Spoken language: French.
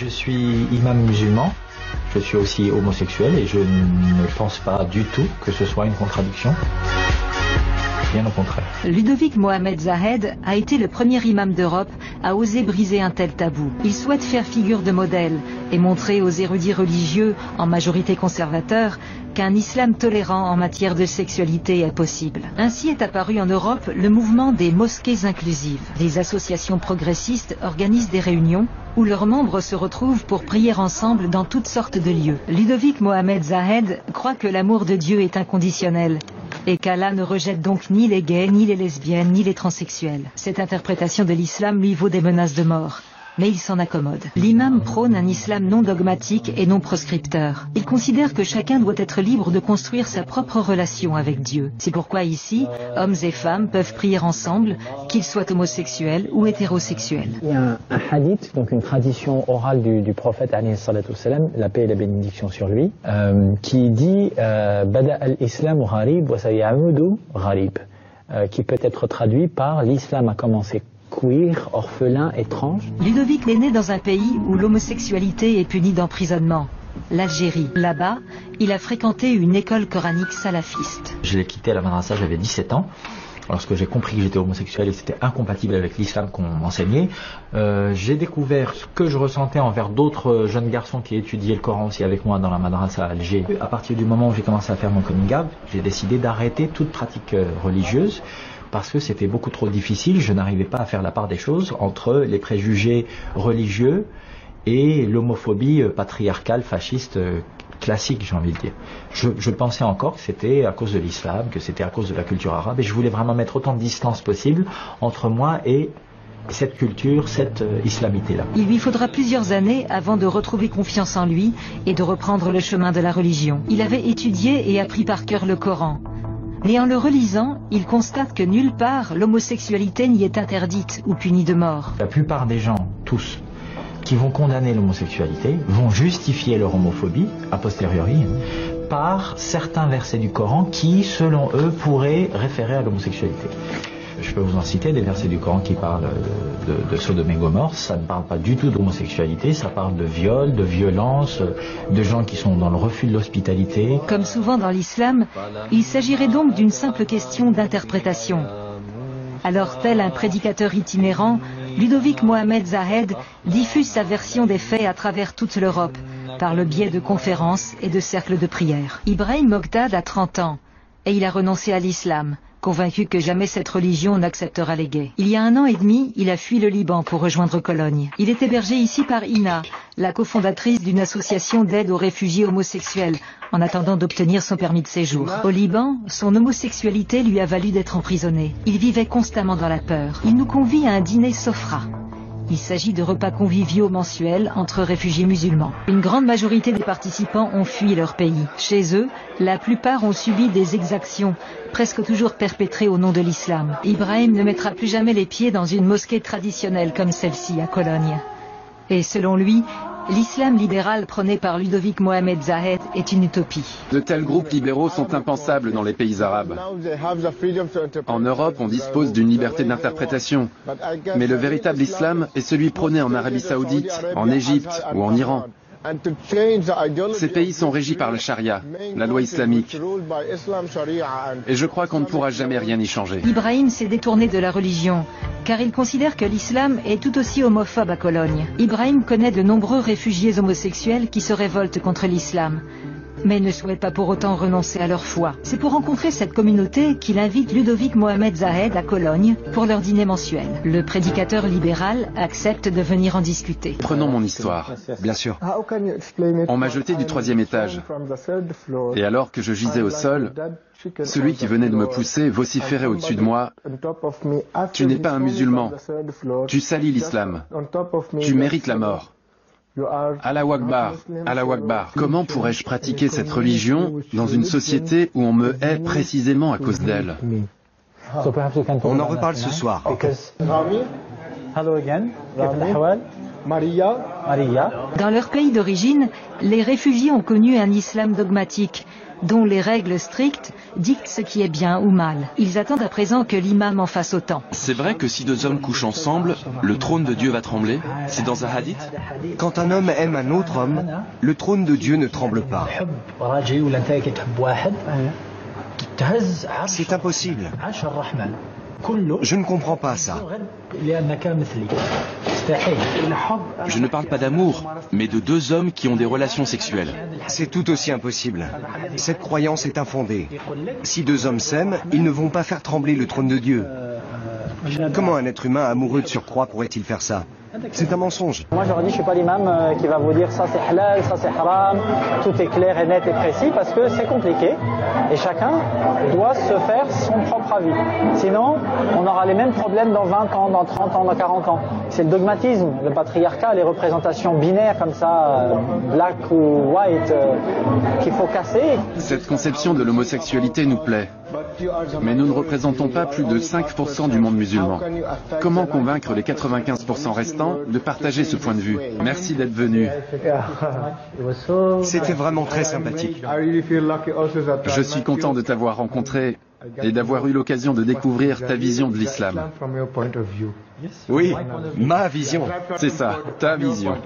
Je suis imam musulman, je suis aussi homosexuel et je ne pense pas du tout que ce soit une contradiction. Bien au contraire. Ludovic Mohamed Zahed a été le premier imam d'Europe à oser briser un tel tabou. Il souhaite faire figure de modèle et montrer aux érudits religieux, en majorité conservateurs, qu'un islam tolérant en matière de sexualité est possible. Ainsi est apparu en Europe le mouvement des mosquées inclusives. Des associations progressistes organisent des réunions où leurs membres se retrouvent pour prier ensemble dans toutes sortes de lieux. Ludovic Mohamed Zahed croit que l'amour de Dieu est inconditionnel et qu'Allah ne rejette donc ni les gays, ni les lesbiennes, ni les transsexuels. Cette interprétation de l'islam lui vaut des menaces de mort. Mais il s'en accommode. L'imam prône un islam non dogmatique et non proscripteur. Il considère que chacun doit être libre de construire sa propre relation avec Dieu. C'est pourquoi ici, hommes et femmes peuvent prier ensemble, qu'ils soient homosexuels ou hétérosexuels. Il y a un hadith, donc une tradition orale du prophète, alayhi salatu wassalam, la paix et la bénédiction sur lui, qui dit Bada al-Islam gharib wa sayaudu gharib, qui peut être traduit par l'islam a commencé queer, orphelin, étrange. Ludovic est né dans un pays où l'homosexualité est punie d'emprisonnement, l'Algérie. Là-bas, il a fréquenté une école coranique salafiste. Je l'ai quitté à la madrasa, j'avais 17 ans. Lorsque j'ai compris que j'étais homosexuel et que c'était incompatible avec l'islam qu'on m'enseignait, j'ai découvert ce que je ressentais envers d'autres jeunes garçons qui étudiaient le Coran aussi avec moi dans la madrasa à Alger. À partir du moment où j'ai commencé à faire mon coming out, j'ai décidé d'arrêter toute pratique religieuse, parce que c'était beaucoup trop difficile, je n'arrivais pas à faire la part des choses entre les préjugés religieux et l'homophobie patriarcale, fasciste, classique, j'ai envie de dire. Je pensais encore que c'était à cause de l'islam, que c'était à cause de la culture arabe, et je voulais vraiment mettre autant de distance possible entre moi et cette culture, cette islamité-là. Il lui faudra plusieurs années avant de retrouver confiance en lui et de reprendre le chemin de la religion. Il avait étudié et appris par cœur le Coran. Mais en le relisant, il constate que nulle part l'homosexualité n'y est interdite ou punie de mort. La plupart des gens, tous, qui vont condamner l'homosexualité, vont justifier leur homophobie, a posteriori, par certains versets du Coran qui, selon eux, pourraient référer à l'homosexualité. Je peux vous en citer des versets du Coran qui parlent de Sodome et Gomorrhe. Ça ne parle pas du tout d'homosexualité, ça parle de viol, de violence, de gens qui sont dans le refus de l'hospitalité. Comme souvent dans l'islam, il s'agirait donc d'une simple question d'interprétation. Alors tel un prédicateur itinérant, Ludovic Mohamed Zahed diffuse sa version des faits à travers toute l'Europe, par le biais de conférences et de cercles de prière. Ibrahim Mogdad a 30 ans et il a renoncé à l'islam, convaincu que jamais cette religion n'acceptera les gays. Il y a 1 an et demi, il a fui le Liban pour rejoindre Cologne. Il est hébergé ici par Ina, la cofondatrice d'une association d'aide aux réfugiés homosexuels, en attendant d'obtenir son permis de séjour. Au Liban, son homosexualité lui a valu d'être emprisonné. Il vivait constamment dans la peur. Il nous convie à un dîner Sofra. Il s'agit de repas conviviaux mensuels entre réfugiés musulmans. Une grande majorité des participants ont fui leur pays. Chez eux, la plupart ont subi des exactions, presque toujours perpétrées au nom de l'islam. Ibrahim ne mettra plus jamais les pieds dans une mosquée traditionnelle comme celle-ci à Cologne. Et selon lui, l'islam libéral prôné par Ludovic Mohamed Zahed est une utopie. De tels groupes libéraux sont impensables dans les pays arabes. En Europe, on dispose d'une liberté d'interprétation. Mais le véritable islam est celui prôné en Arabie Saoudite, en Égypte ou en Iran. Ces pays sont régis par le charia, la loi islamique. Et je crois qu'on ne pourra jamais rien y changer. Ibrahim s'est détourné de la religion, car il considère que l'islam est tout aussi homophobe à Cologne. Ibrahim connaît de nombreux réfugiés homosexuels qui se révoltent contre l'islam, mais ne souhaitent pas pour autant renoncer à leur foi. C'est pour rencontrer cette communauté qu'il invite Ludovic Mohamed Zahed à Cologne pour leur dîner mensuel. Le prédicateur libéral accepte de venir en discuter. Prenons mon histoire, bien sûr. On m'a jeté du 3e étage. Et alors que je gisais au sol, celui qui venait de me pousser vociférait au-dessus de moi « Tu n'es pas un musulman, tu salis l'islam, tu mérites la mort ». Allahu Akbar, Allahu Akbar. Comment pourrais-je pratiquer cette religion dans une société où on me hait précisément à cause d'elle? On en reparle ce soir. Maria. Dans leur pays d'origine, les réfugiés ont connu un islam dogmatique, dont les règles strictes dictent ce qui est bien ou mal. Ils attendent à présent que l'imam en fasse autant. C'est vrai que si deux hommes couchent ensemble, le trône de Dieu va trembler? C'est dans un hadith? Quand un homme aime un autre homme, le trône de Dieu ne tremble pas. C'est impossible. Je ne comprends pas ça. Je ne parle pas d'amour, mais de deux hommes qui ont des relations sexuelles. C'est tout aussi impossible. Cette croyance est infondée. Si deux hommes s'aiment, ils ne vont pas faire trembler le trône de Dieu. Comment un être humain amoureux de surcroît pourrait-il faire ça? C'est un mensonge. Moi j'aurais dit je suis pas l'imam qui va vous dire ça c'est halal, ça c'est haram, tout est clair et net et précis parce que c'est compliqué et chacun doit se faire son propre avis. Sinon on aura les mêmes problèmes dans 20 ans, dans 30 ans, dans 40 ans. C'est le dogmatisme, le patriarcat, les représentations binaires comme ça, black ou white, qu'il faut casser. Cette conception de l'homosexualité nous plaît. Mais nous ne représentons pas plus de 5% du monde musulman. Comment convaincre les 95% restants de partager ce point de vue? Merci d'être venu. C'était vraiment très sympathique. Je suis content de t'avoir rencontré et d'avoir eu l'occasion de découvrir ta vision de l'islam. Oui, ma vision. C'est ça, ta vision.